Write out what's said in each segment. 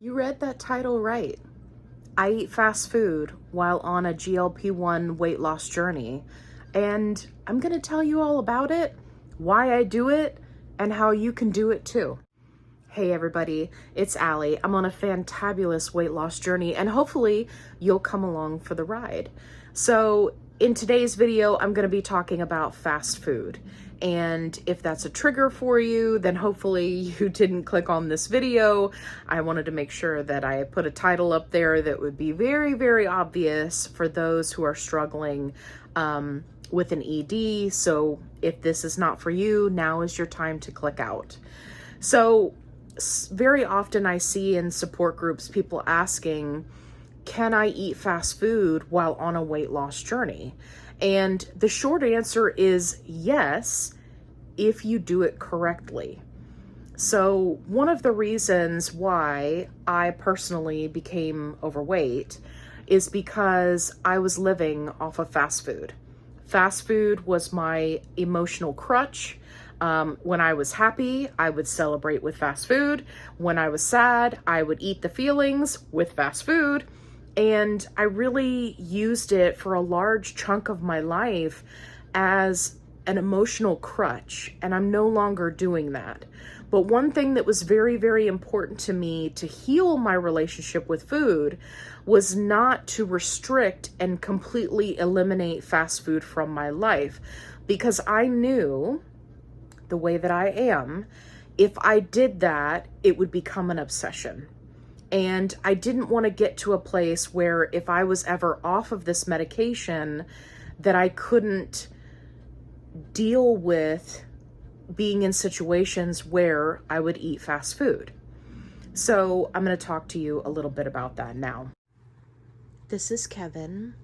You read that title right. I eat fast food while on a GLP-1 weight loss journey, and I'm going to tell you all about it, why I do it, and how you can do it too. Hey everybody, it's Allie. I'm on a fantabulous weight loss journey, and hopefully you'll come along for the ride. So in today's video, I'm going to be talking about fast food. And if that's a trigger for you, then hopefully you didn't click on this video. I wanted to make sure that I put a title up there that would be very, very obvious for those who are struggling with an ED. So if this is not for you, now is your time to click out. So very often I see in support groups people asking, can I eat fast food while on a weight loss journey? And the short answer is yes, if you do it correctly. So one of the reasons why I personally became overweight is because I was living off of fast food. Fast food was my emotional crutch. When I was happy, I would celebrate with fast food. When I was sad, I would eat the feelings with fast food. And I really used it for a large chunk of my life as an emotional crutch, and I'm no longer doing that. But one thing that was very, very important to me to heal my relationship with food was not to restrict and completely eliminate fast food from my life, because I knew the way that I am, if I did that, it would become an obsession. And I didn't want to get to a place where if I was ever off of this medication, that I couldn't deal with being in situations where I would eat fast food. So I'm going to talk to you a little bit about that now. This is Kevin.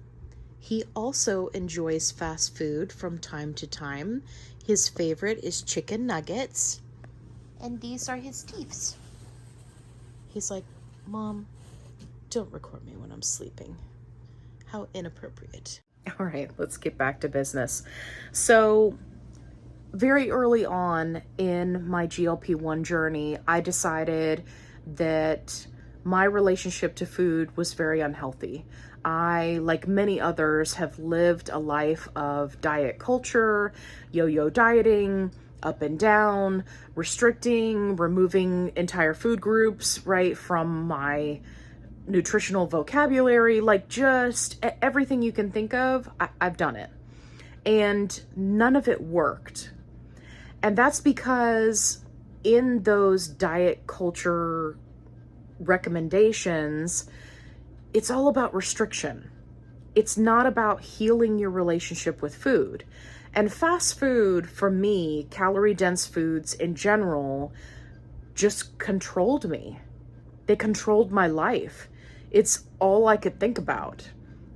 He also enjoys fast food from time to time. His favorite is chicken nuggets. And these are his teeths. He's like, Mom, don't record me when I'm sleeping. How inappropriate. All right, let's get back to business. So very early on in my GLP-1 journey, I decided that my relationship to food was very unhealthy. I, like many others, have lived a life of diet culture, yo-yo dieting, up and down, restricting, removing entire food groups, right, from my nutritional vocabulary, like just everything you can think of, I've done it. And none of it worked. And that's because in those diet culture recommendations, it's all about restriction. It's not about healing your relationship with food. And fast food, for me, calorie-dense foods in general, just controlled me. They controlled my life. It's all I could think about.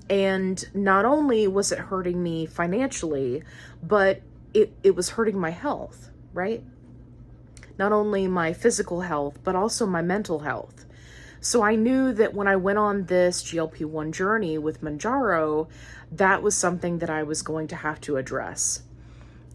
And not only was it hurting me financially, but it was hurting my health, right? Not only my physical health, but also my mental health. So I knew that when I went on this GLP-1 journey with Mounjaro, that was something that I was going to have to address.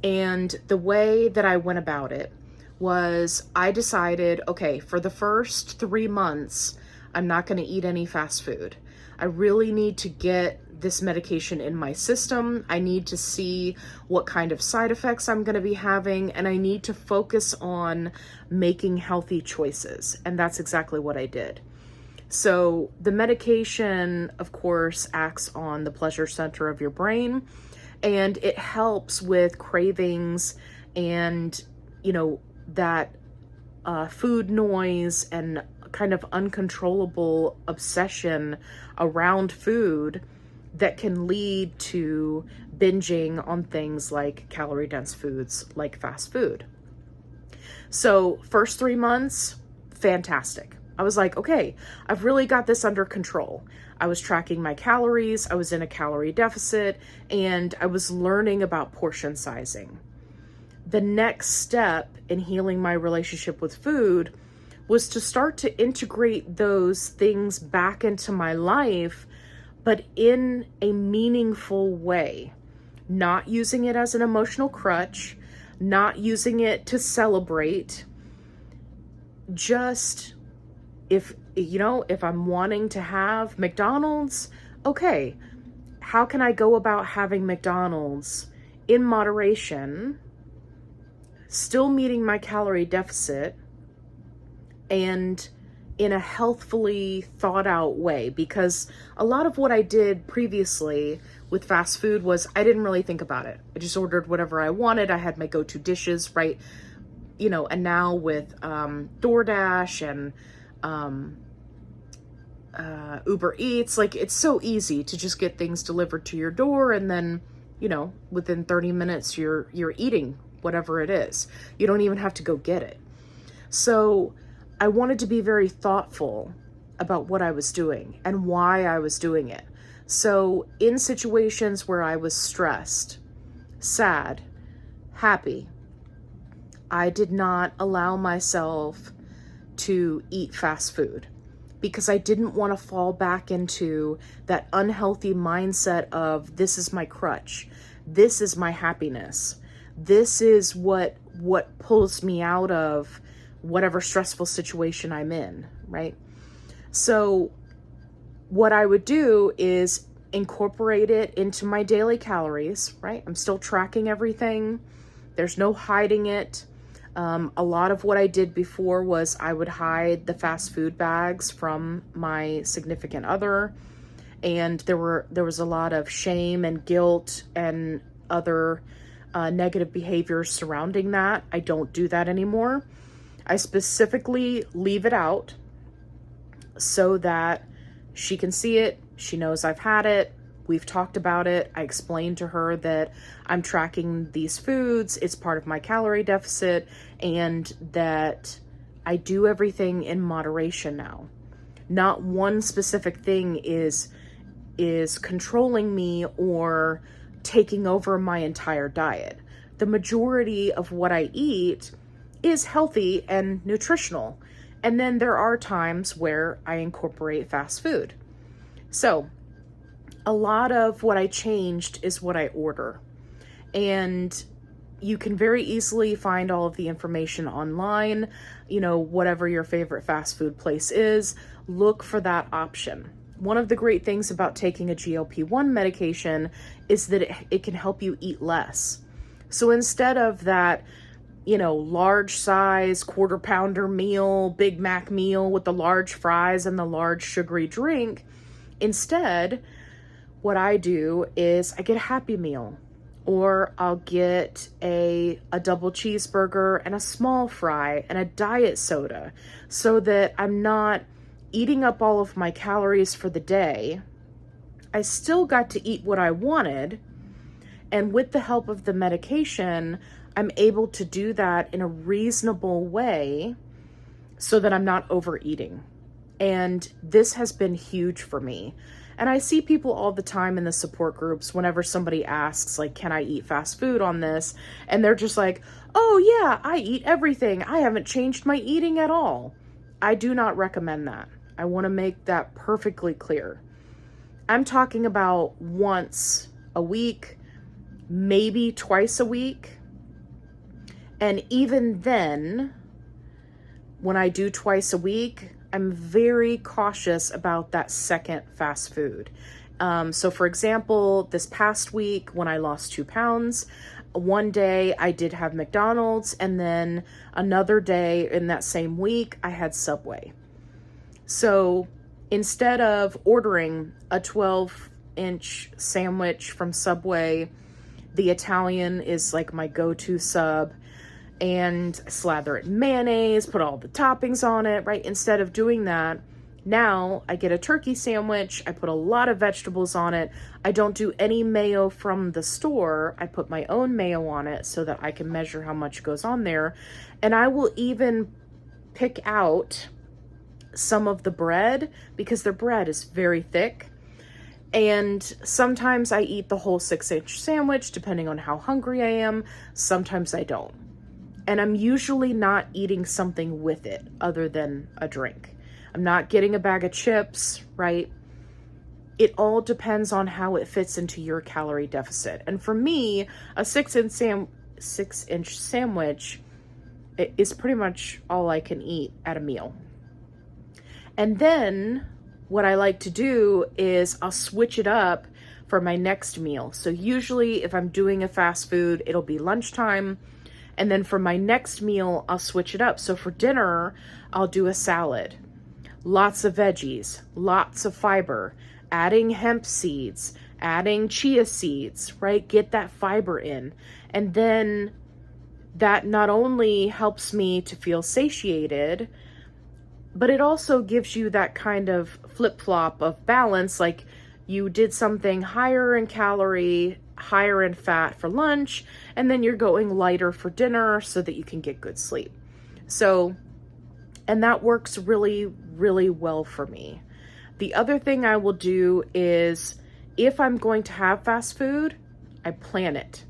And the way that I went about it was I decided, okay, for the first 3 months, I'm not going to eat any fast food. I really need to get this medication in my system. I need to see what kind of side effects I'm going to be having, and I need to focus on making healthy choices. And that's exactly what I did. So the medication, of course, acts on the pleasure center of your brain, and it helps with cravings and, that food noise and kind of uncontrollable obsession around food that can lead to binging on things like calorie-dense foods like fast food. So first 3 months, fantastic. I was like, okay, I've really got this under control. I was tracking my calories, I was in a calorie deficit, and I was learning about portion sizing. The next step in healing my relationship with food was to start to integrate those things back into my life, but in a meaningful way. Not using it as an emotional crutch, not using it to celebrate, just if if I'm wanting to have McDonald's, okay, how can I go about having McDonald's in moderation, still meeting my calorie deficit, and in a healthfully thought out way? Because a lot of what I did previously with fast food was I didn't really think about it. I just ordered whatever I wanted. I had my go-to dishes, right? And now with DoorDash and Uber Eats, like, it's so easy to just get things delivered to your door, and then, within 30 minutes you're eating whatever it is. You don't even have to go get it. So I wanted to be very thoughtful about what I was doing and why I was doing it. So in situations where I was stressed, sad, happy, I did not allow myself to eat fast food, because I didn't want to fall back into that unhealthy mindset of, this is my crutch, this is my happiness, this is what pulls me out of whatever stressful situation I'm in, right? So what I would do is incorporate it into my daily calories, right? I'm still tracking everything. There's no hiding it. A lot of what I did before was I would hide the fast food bags from my significant other, and there was a lot of shame and guilt and other negative behaviors surrounding that. I don't do that anymore. I specifically leave it out so that she can see it. She knows I've had it. We've talked about it. I explained to her that I'm tracking these foods. It's part of my calorie deficit, and that I do everything in moderation now. Not one specific thing is controlling me or taking over my entire diet. The majority of what I eat is healthy and nutritional. And then there are times where I incorporate fast food. So a lot of what I changed is what I order. And you can very easily find all of the information online. Whatever your favorite fast food place is, look for that option. One of the great things about taking a GLP-1 medication is that it can help you eat less. So instead of that, large size quarter pounder meal, Big Mac meal with the large fries and the large sugary drink, instead, what I do is I get a Happy Meal, or I'll get a double cheeseburger and a small fry and a diet soda, so that I'm not eating up all of my calories for the day. I still got to eat what I wanted, and with the help of the medication, I'm able to do that in a reasonable way so that I'm not overeating. And this has been huge for me. And I see people all the time in the support groups whenever somebody asks, like, can I eat fast food on this? And they're just like, oh yeah, I eat everything. I haven't changed my eating at all. I do not recommend that. I want to make that perfectly clear. I'm talking about once a week, maybe twice a week. And even then, when I do twice a week, I'm very cautious about that second fast food. So for example, this past week when I lost 2 pounds, one day I did have McDonald's, and then another day in that same week, I had Subway. So instead of ordering a 12-inch sandwich from Subway, the Italian is like my go-to sub, and slather it in mayonnaise, put all the toppings on it, right? Instead of doing that, now I get a turkey sandwich, I put a lot of vegetables on it. I don't do any mayo from the store. I put my own mayo on it so that I can measure how much goes on there. And I will even pick out some of the bread, because their bread is very thick. And sometimes I eat the whole 6-inch sandwich, depending on how hungry I am. Sometimes I don't. And I'm usually not eating something with it other than a drink. I'm not getting a bag of chips, right? It all depends on how it fits into your calorie deficit. And for me, a 6-inch sandwich is pretty much all I can eat at a meal. And then what I like to do is I'll switch it up for my next meal. So usually if I'm doing a fast food, it'll be lunchtime. And then for my next meal, I'll switch it up. So for dinner, I'll do a salad. Lots of veggies, lots of fiber, adding hemp seeds, adding chia seeds, right? Get that fiber in. And then that not only helps me to feel satiated, but it also gives you that kind of flip-flop of balance. Like you did something higher in calorie, higher in fat for lunch, and then you're going lighter for dinner so that you can get good sleep. So, and that works really, really well for me. The other thing I will do is if I'm going to have fast food, I plan it.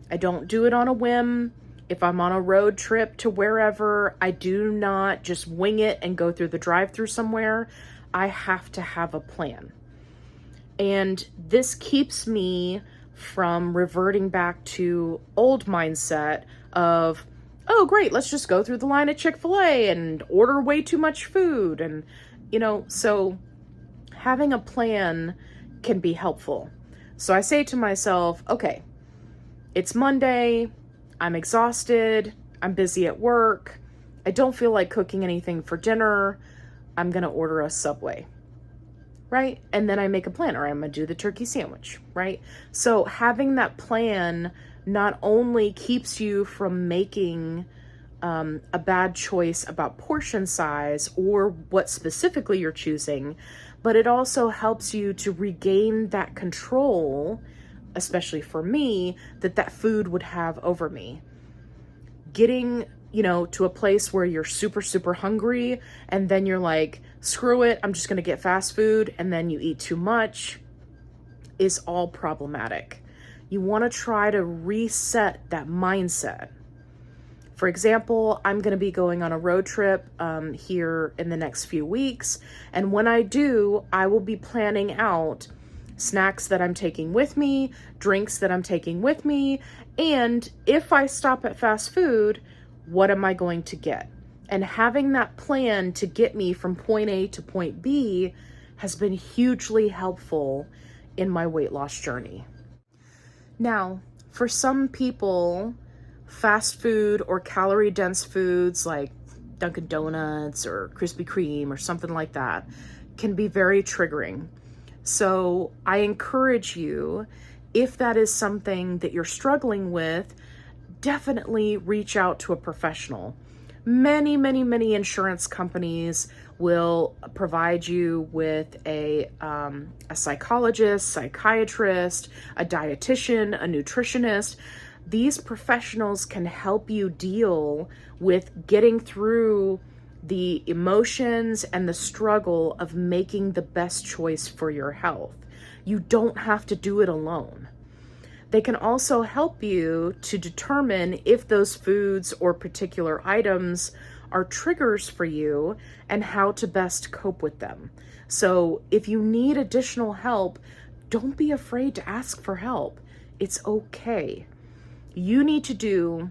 I don't do it on a whim. If I'm on a road trip to wherever, I do not just wing it and go through the drive-thru somewhere. I have to have a plan. And this keeps me from reverting back to old mindset of, oh, great, let's just go through the line at Chick-fil-A and order way too much food. And, so having a plan can be helpful. So I say to myself, okay, it's Monday, I'm exhausted, I'm busy at work, I don't feel like cooking anything for dinner, I'm gonna order a Subway, right? And then I make a plan, or I'm gonna do the turkey sandwich, right? So having that plan not only keeps you from making a bad choice about portion size or what specifically you're choosing, but it also helps you to regain that control, especially for me, that food would have over me. Getting, to a place where you're super, super hungry and then you're like, screw it, I'm just going to get fast food, and then you eat too much is all problematic. You want to try to reset that mindset. For example, I'm going to be going on a road trip here in the next few weeks. And when I do, I will be planning out snacks that I'm taking with me, drinks that I'm taking with me, and if I stop at fast food, what am I going to get? And having that plan to get me from point A to point B has been hugely helpful in my weight loss journey. Now, for some people, fast food or calorie-dense foods like Dunkin' Donuts or Krispy Kreme or something like that can be very triggering. So I encourage you, if that is something that you're struggling with, definitely reach out to a professional. Many, many, many insurance companies will provide you with a psychologist, psychiatrist, a dietitian, a nutritionist. These professionals can help you deal with getting through the emotions and the struggle of making the best choice for your health. You don't have to do it alone. They can also help you to determine if those foods or particular items are triggers for you and how to best cope with them. So if you need additional help, don't be afraid to ask for help. It's okay. You need to do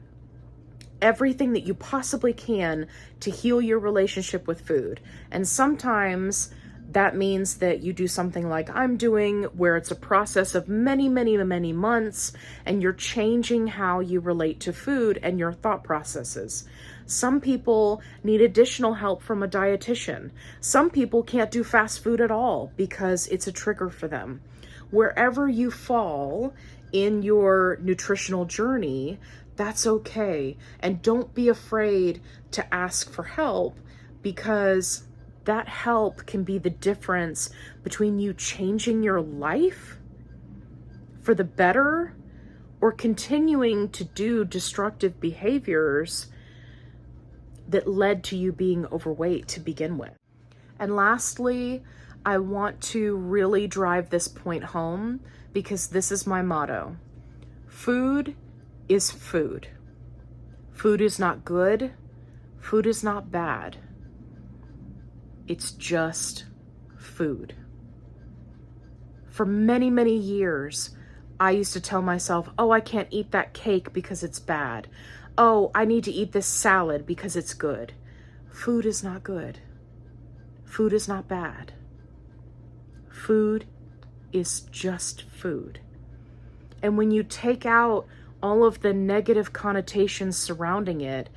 everything that you possibly can to heal your relationship with food. And sometimes that means that you do something like I'm doing, where it's a process of many, many, many months, and you're changing how you relate to food and your thought processes. Some people need additional help from a dietitian. Some people can't do fast food at all because it's a trigger for them. Wherever you fall in your nutritional journey, that's okay. And don't be afraid to ask for help, because that help can be the difference between you changing your life for the better or continuing to do destructive behaviors that led to you being overweight to begin with. And lastly, I want to really drive this point home, because this is my motto. Food is food. Food is not good. Food is not bad. It's just food. For many, many years, I used to tell myself, oh, I can't eat that cake because it's bad. Oh, I need to eat this salad because it's good. Food is not good. food is not bad. Food is just food. And when you take out all of the negative connotations surrounding it,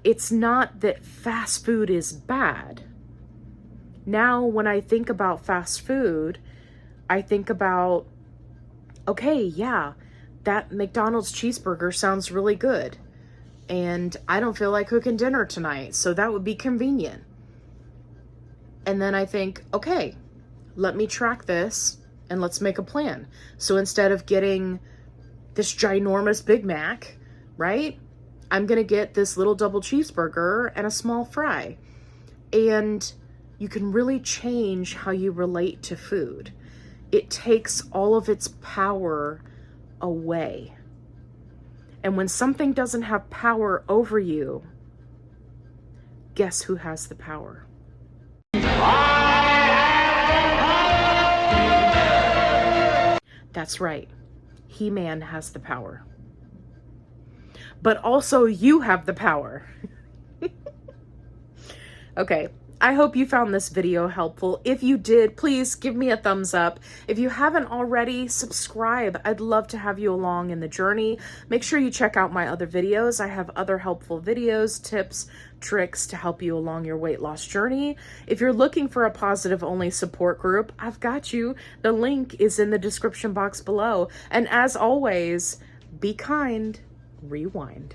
it's not that fast food is bad. Now, when I think about fast food, I think about, okay, yeah, that McDonald's cheeseburger sounds really good. And I don't feel like cooking dinner tonight, so that would be convenient. And then I think, okay, let me track this and let's make a plan. So instead of getting this ginormous Big Mac, right, I'm going to get this little double cheeseburger and a small fry. And you can really change how you relate to food. It takes all of its power away. And when something doesn't have power over you, guess who has the power? That's right. He-Man has the power. But also you have the power. Okay. I hope you found this video helpful. If you did, please give me a thumbs up. If you haven't already, subscribe. I'd love to have you along in the journey. Make sure you check out my other videos. I have other helpful videos, tips, tricks to help you along your weight loss journey. If you're looking for a positive-only support group, I've got you. The link is in the description box below. And as always, be kind, rewind.